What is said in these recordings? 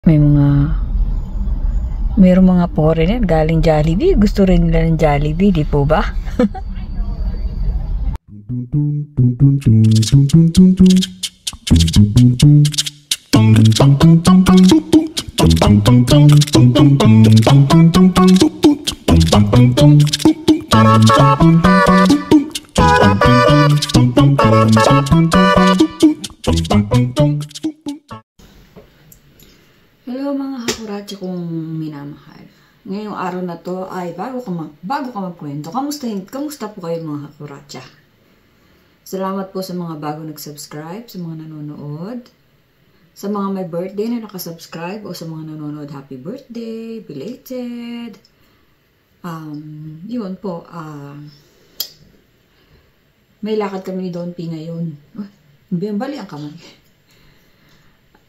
Mayroong mga foreigner galing Jollibee. Gusto rin nila ng Jollibee, di po ba? Hello mga hakurachi kong minamahal. Ngayong araw na to ay bago ka magkwento, kamusta po kayo mga hakuracha? Salamat po sa mga bago nag-subscribe, sa mga nanonood, sa mga may birthday na nakasubscribe o sa mga nanonood happy birthday, belated. Yun po, may lakad kami ni Don P ngayon. Bali ang kamay.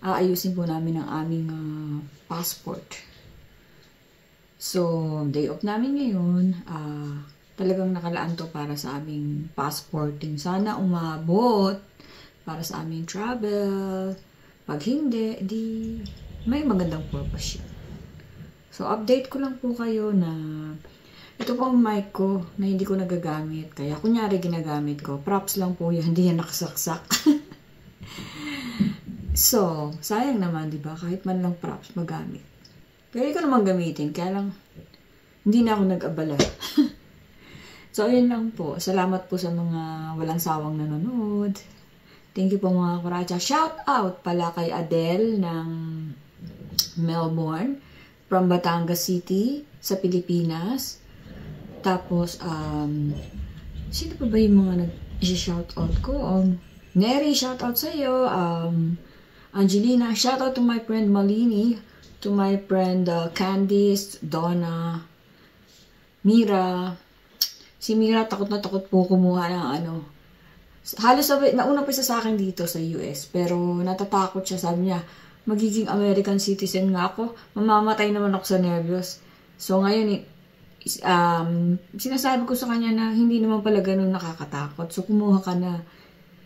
Aayusin po namin ang aming passport. So, day off namin ngayon. Talagang nakalaan to para sa aming passporting. Sana umabot para sa aming travel. Pag hindi, di may magandang purpose yun. So, update ko lang po kayo na ito po ang mic ko na hindi ko nagagamit. Kaya, kunyari ginagamit ko. Props lang po yan. Hindi yan nakasaksak. So, sayang naman, di ba? Kahit man lang props magamit. Pwede ko naman gamitin, kaya lang hindi na ako nag-abala. So, ayun lang po. Salamat po sa mga walang sawang nanonood. Thank you po mga kuracha. Shout out pala kay Adele ng Melbourne, from Batangas City, sa Pilipinas. Tapos, sino pa ba yung mga nag-shout out ko? Neri, shout out sa iyo. Angelina, shout out to my friend Malini, to my friend Candice, Donna, Mira. Si Mira, takot na takot po kumuha ng halos nauna pa siya sa akin dito sa US, pero natatakot siya. Sabi niya, magiging American citizen nga ako, mamamatay naman ako sa nervyos. So ngayon, sinasabi ko sa kanya na hindi naman pala ganun nakakatakot. So kumuha ka na.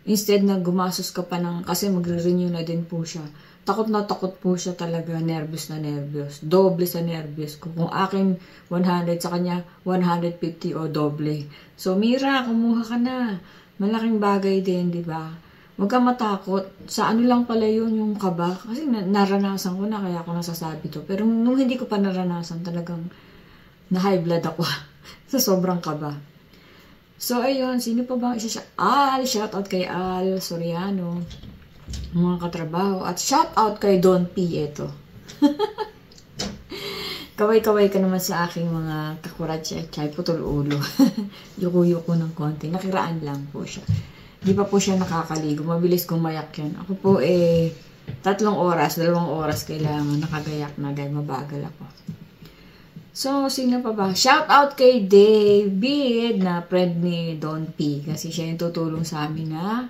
Instead na gumasos ka pa kasi magre-renew na din po siya. Takot na takot po siya talaga, nervous na nervous. Doble sa nervous ko. Kung akin 100, sa kanya 150 o doble. So Mira, kumuha ka na. Malaking bagay din, di ba? Huwag ka matakot. Sa lang pala yun, yung kaba. Kasi naranasan ko na, kaya ako nasasabi to. Pero nung hindi ko pa naranasan, talagang na-high blood ako. Sa sobrang kaba. So, ayun, sino pa ba? Shout out kay Al Soriano, mga katrabaho. At shout out kay Don P. Ito. Kaway-kaway ka naman sa aking mga kakuracha. Chay, putol ulo. Yuko-yuko ng konti. Nakiraan lang po siya. Di pa po siya nakakaligo. Mabilis gumayak yan. Ako po 2 oras kailangan nakagayak na dahil mabagal ako. So, sino pa ba? Shout out kay David na friend ni Don P. Kasi siya yung tutulong sa amin na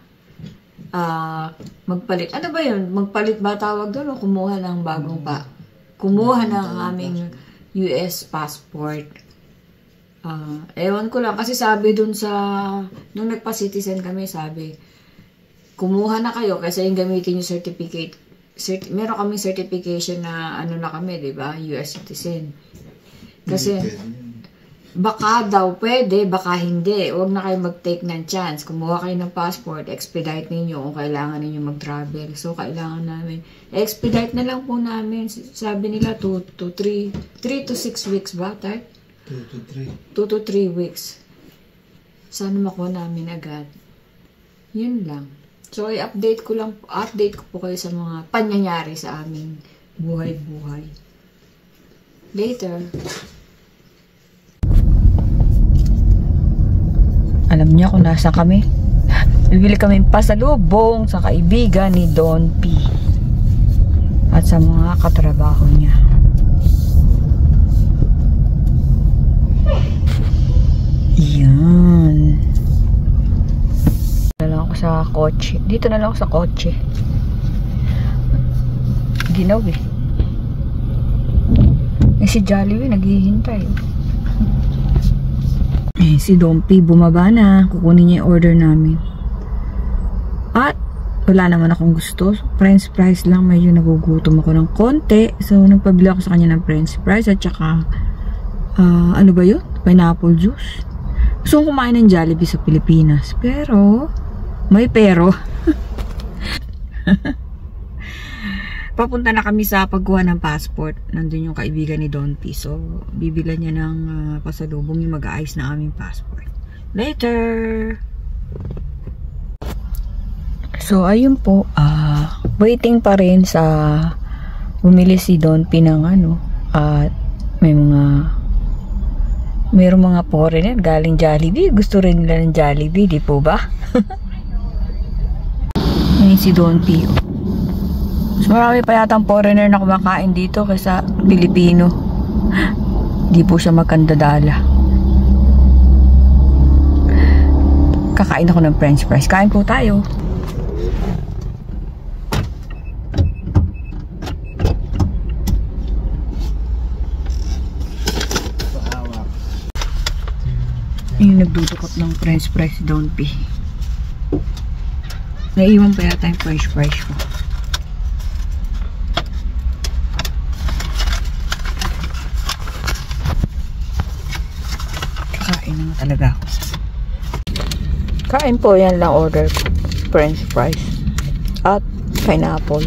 magpalit. Ano ba yun? Magpalit ba tawag doon o kumuha ng bagong kumuha ng aming US passport. Ewan ko lang. Kasi sabi doon nung nagpa-citizen kami, sabi, kumuha na kayo kasi yung gamitin yung certificate. Meron kaming certification na na kami, di ba? US citizen. Kasi, baka daw pwede, baka hindi. Huwag na kayo mag-take ng chance. Kumuha kayo ng passport, expedite ninyo kung kailangan ninyo mag-travel. So, kailangan namin. Expedite na lang po namin. Sabi nila 2 to 3 to 6 weeks ba, Tart? 2 to 3 weeks. Sana makuha namin agad. Yun lang. So, i-update ko po kayo sa mga pangyayari sa aming buhay-buhay. Later. Alam niya kung nasa kami. Bibili kami pasalubong sa kaibigan ni Don P. At sa mga katrabaho niya. Yan. Dito na lang ako sa kotse. Ginaw eh. Si Jollibee naghihintay. Si Don P bumaba na. Kukunin niya yung order namin. At wala naman akong gusto. So, french fries lang. Medyo nagugutom ako ng konti. So, nagpabili ako sa kanya ng french fries at saka ano ba yun? Pineapple juice. Gusto kong kumain ng Jollibee sa Pilipinas. Pero, may pero. Papunta na kami sa pagkuha ng passport. Nandun yung kaibigan ni Don P. So, bibilan niya ng pasalubong yung mag-aayos na aming passport. Later! So, ayun po. Waiting pa rin sa bumili si Don P ng ano. At mayroong mga foreigner galing Jollibee. Gusto rin nila ng Jollibee, di po ba? Ngayon si Don P. Mas marami pa yata ang foreigner na kumakain dito kaysa Pilipino. Di po siya magkandadala. Kakain ako ng french fries. Kain po tayo. Yung nagdudukot ng french fries si Don P. Naiwan pa yata yung french fries ko. Kain na talaga ako. Kain po, yan lang order ko. French fries at pineapple.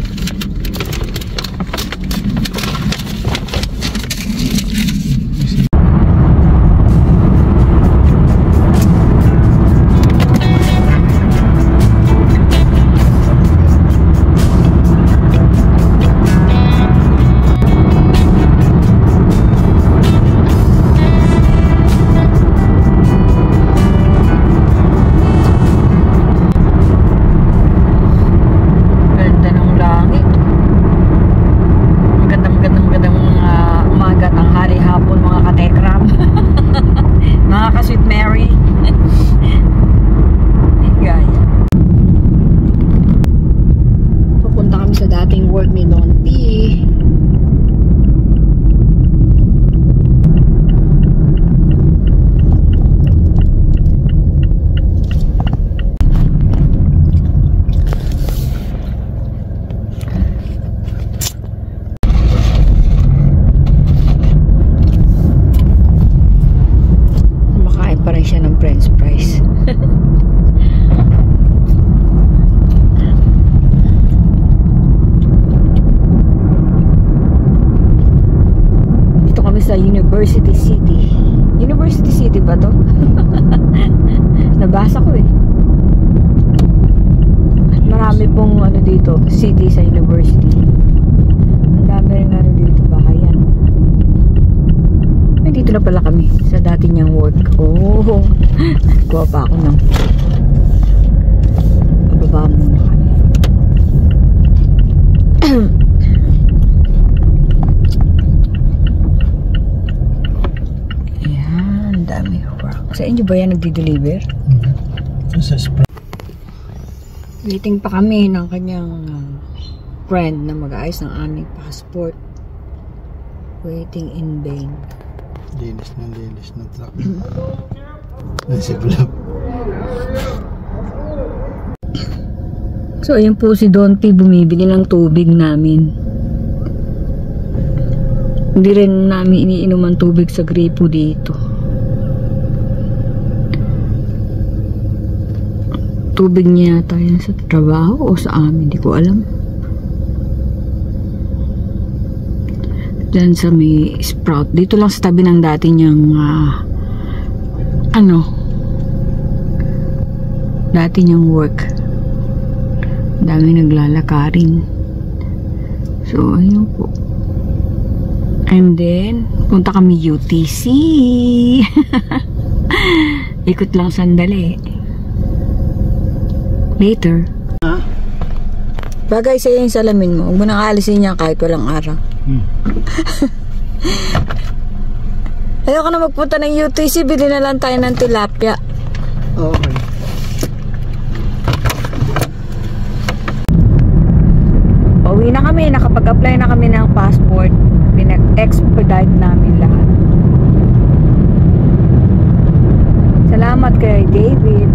Sa University City. University City ba to? Nabasa ko eh. Marami pong ano dito, city sa university. Ang dami rin ano dito, bahayan. Ay, dito na pala kami sa dati niyang work. Oh, kuha pa ako ng bababa muna kami. Sa inyo ba yan nagdi-deliver? Waiting pa kami ng kanyang friend na mag-aayos ng aming passport. Waiting in vain. Linis ng truck. Nasa vlog. So, ayun po si Don P. Bumibili ng tubig namin. Hindi rin namin iniinom ang tubig sa gripo dito. Tubig niya tayo sa trabaho o sa amin, hindi ko alam. Diyan sa may Sprout, dito lang sa tabi ng dati niyang dati niyang work. Dami naglalakarin. So ayun po. And then punta kami UTC. Ikot lang sandali. Later. Bagay sa'yo yung salamin mo. Huwag mo nang aalisin niya kahit walang araw. Ayoko na magpunta ng UTC. Bili na lang tayo ng tilapia. Okay. Pauwi na kami. Nakapag-apply na kami ng passport. Pinag-expedite namin lahat. Salamat kay David,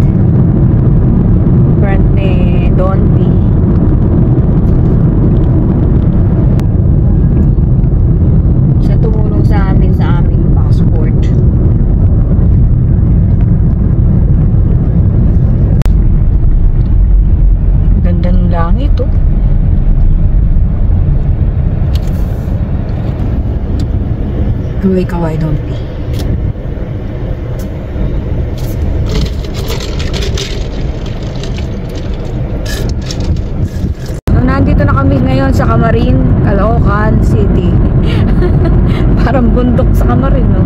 friend ni Don P. Kaway Dompi. So, nandito na kami ngayon sa Camarin, Caloocan City. Parang bundok sa Camarin, no?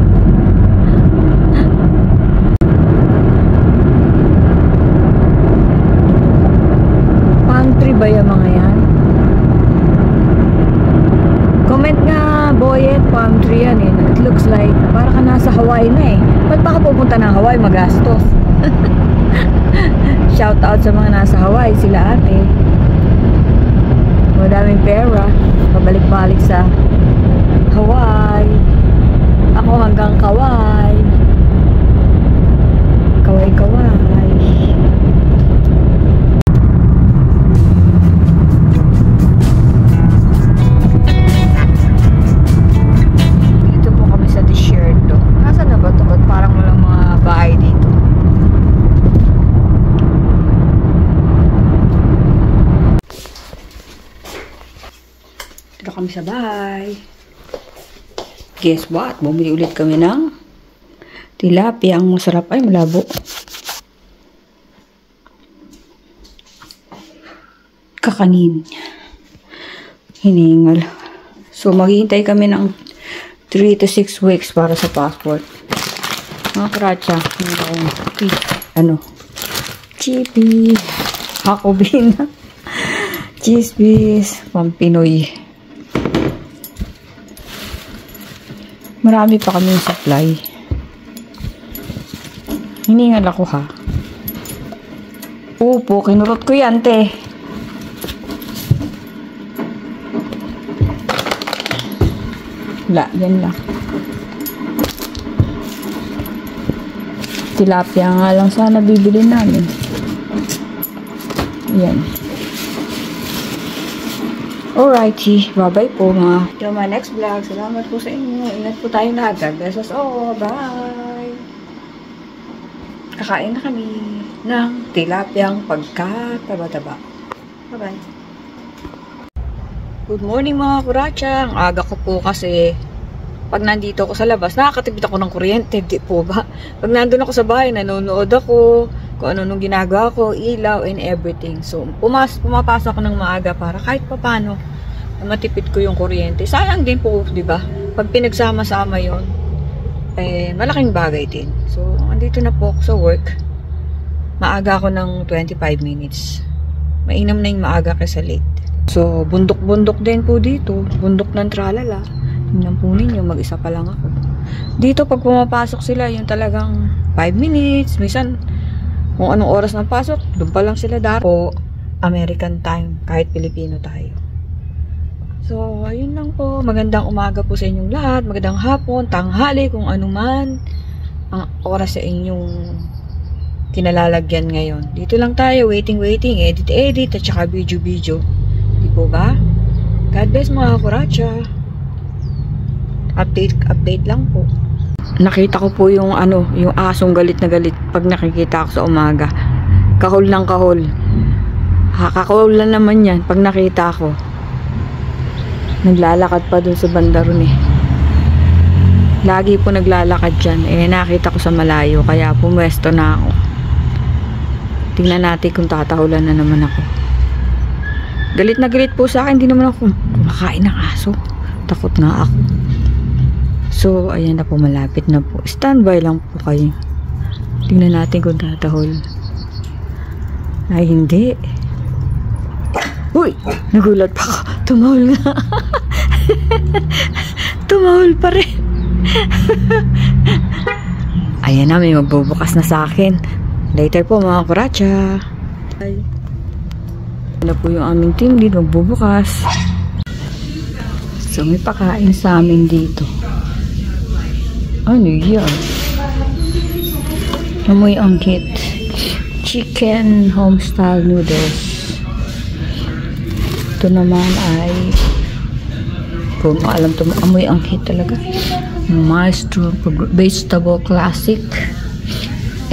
Palm tree ba yung mga yan? Comment nga, Boyet, palm tree yan eh. It looks like, para ka nasa Hawaii na eh. Ba't pa ka pupunta ng Hawaii? Magastos. Shout out sa mga nasa Hawaii, sila ate. Madaming pera. Pabalik-balik sa Hawaii. Ako hanggang Kauai. Kauai. Dito po kami sa Desierto. Nasaan na ba ito? Ba't parang walang mga bahay dito? Dito kami sa bahay. Guess what? Bumili ulit kami ng tilapia. Ang masarap ay malabo. Kakanin. Hiningal. So, maghihintay kami ng 3 to 6 weeks para sa passport. Mga kratsa. Chippy. Hakobina. Cheese bees. Pampinoy. Marami pa kami yung supply. Hiningal ako ha. Upo, kinurot ko yan, te. Wala, yan lang. Tilapia nga lang sana bibili namin. Yan. Alrighty, bye-bye po mga. Till my next vlog. Salamat po sa inyo. Ingat po tayo na. God bless us all. Bye! Kakain na kami ng tilapiyang pagkataba-taba. Bye-bye! Good morning mga kuratsa. Ang aga ko po kasi pag nandito ako sa labas, nakakatipid ako ng kuryente. Di po ba? Pag nandun ako sa bahay, nanonood ako kung ano nung ginagawa ko, ilaw and everything. So, pumapasok ako ng maaga para kahit papano matipid ko yung kuryente. Sayang din po, di ba? Pag pinagsama-sama yon, eh, malaking bagay din. So, andito na po ako sa work. Maaga ako ng 25 minutes. Mainam na yung maaga kaysa late. So, bundok-bundok din po dito. Bundok ng tralala. Tingnan po ninyo, mag-isa pa lang ako. Dito, pag pumapasok sila, yung talagang 5 minutes, minsan, kung anong oras ng pasok, doon pa lang sila po American time, kahit Pilipino tayo. So, ayun lang po. Magandang umaga po sa inyong lahat. Magandang hapon, tanghali, kung ano man ang oras sa inyong kinalalagyan ngayon. Dito lang tayo, waiting, edit, at saka video. Di po ba? God bless mga kuratsa. Update lang po. Nakita ko po yung yung asong galit na galit pag nakikita ako sa umaga. Kahol ng kahol. Kakahol lang naman yan pag nakita ko. Naglalakad pa dun sa banda ron eh. Lagi po naglalakad dyan. Eh nakita ko sa malayo kaya pumwesto na ako. Tingnan natin kung tatahulan na naman ako. Galit na galit po sa akin. Hindi naman ako kumakain ng aso. Takot nga ako. So, ayan na po, malapit na po. Standby lang po kayo. Tingnan natin kung tatahol. Ay, hindi. Uy! Nagulat pa ako. Tumahol nga. Tumahol pa rin. Ayan na, may magbubukas na sa akin. Later po, mga kuratsa. Ay. Ano po yung aming team lead, magbubukas. So, may pakain sa amin dito. Ano yan? Amoy angkit. Chicken homestyle noodles. Ito naman ay kung alam ito, amoy angkit talaga. Maestro vegetable classic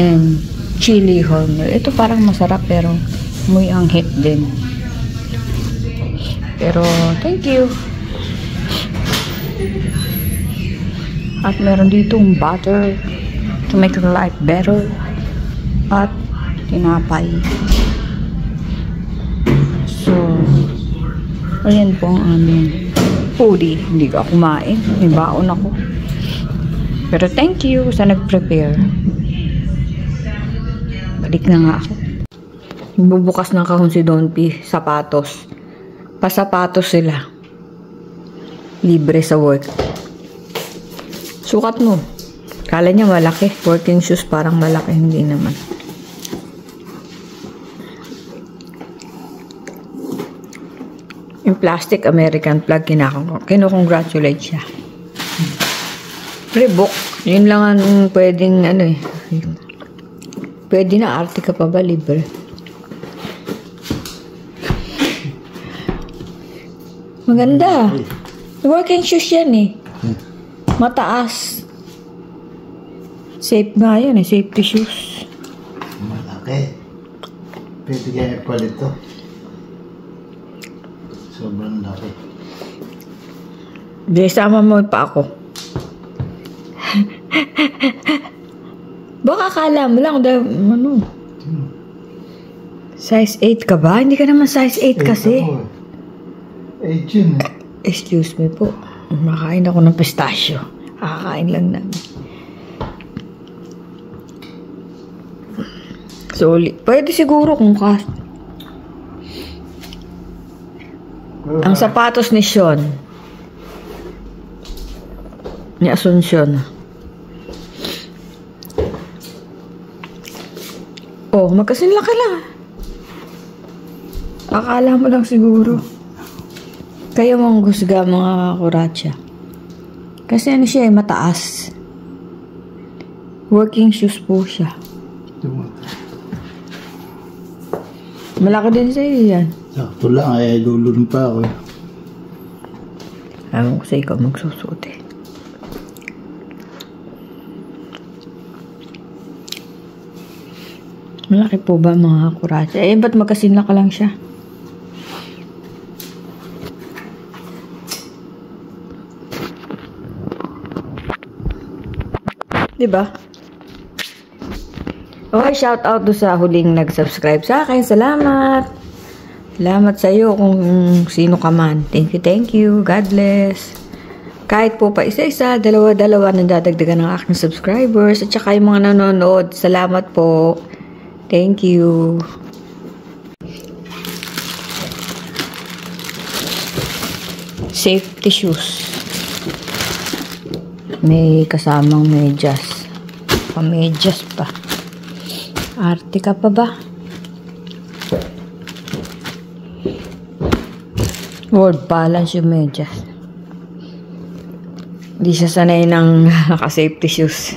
and chili hormel. Ito parang masarap pero amoy angkit din. Pero thank you. At meron ditong butter to make your life better. At tinapay. So, ayan po ang aming foodie. Hindi ko kumain. May baon ako. Pero thank you sa nag-prepare. Balik na nga ako. Bubukas ng kahon si Don P. Sapatos. Pasapatos sila. Libre sa work. Sukat mo. Kala niya malaki. Working shoes parang malaki. Hindi naman. Yung plastic American flag, kinukongratulate siya. Reebok. Yun lang ang pwedeng ano eh. Pwede na arte ka pa ba libre? Maganda. Working shoes yan eh. Mataas. Safe nga yun eh. Safety shoes. Malaki. Pwede kaya ipalit to. Sobrang laki. Di, sama mo pa ako. Baka akala mo lang, ano? Size 8 ka ba? Hindi ka naman size 8 kasi. 8 yun eh. Excuse me po. Makain ako ng pistachio. Kakain lang namin. So, pwede siguro kung ang sapatos ni Sean. Ni Asuncion. Oh, magkasinla ka lang. Akala mo lang siguro. Kaya mong gusga mga kuratsa. Kasi ano siya mataas. Working shoes po siya. Malaki din sa'yo yan. Sakto lang, ay lulun pa ako. Ayaw ko sa ikaw magsusuot eh. Malaki po ba mga kuratsa? Eh, ba't magkasinla ka lang siya? Diba? Okay, shout out do sa huling nag-subscribe sa akin. Salamat! Salamat sa iyo kung sino ka man. Thank you. God bless. Kahit po pa isa-isa, dalawa-dalawa na dadagdagan ng aking subscribers. At saka yung mga nanonood, salamat po. Thank you. Safety shoes. May kasamang medyas. Pamedyas pa. Arte ka pa ba? Word balance yung medyas. Hindi siya sanay ng naka-safety shoes.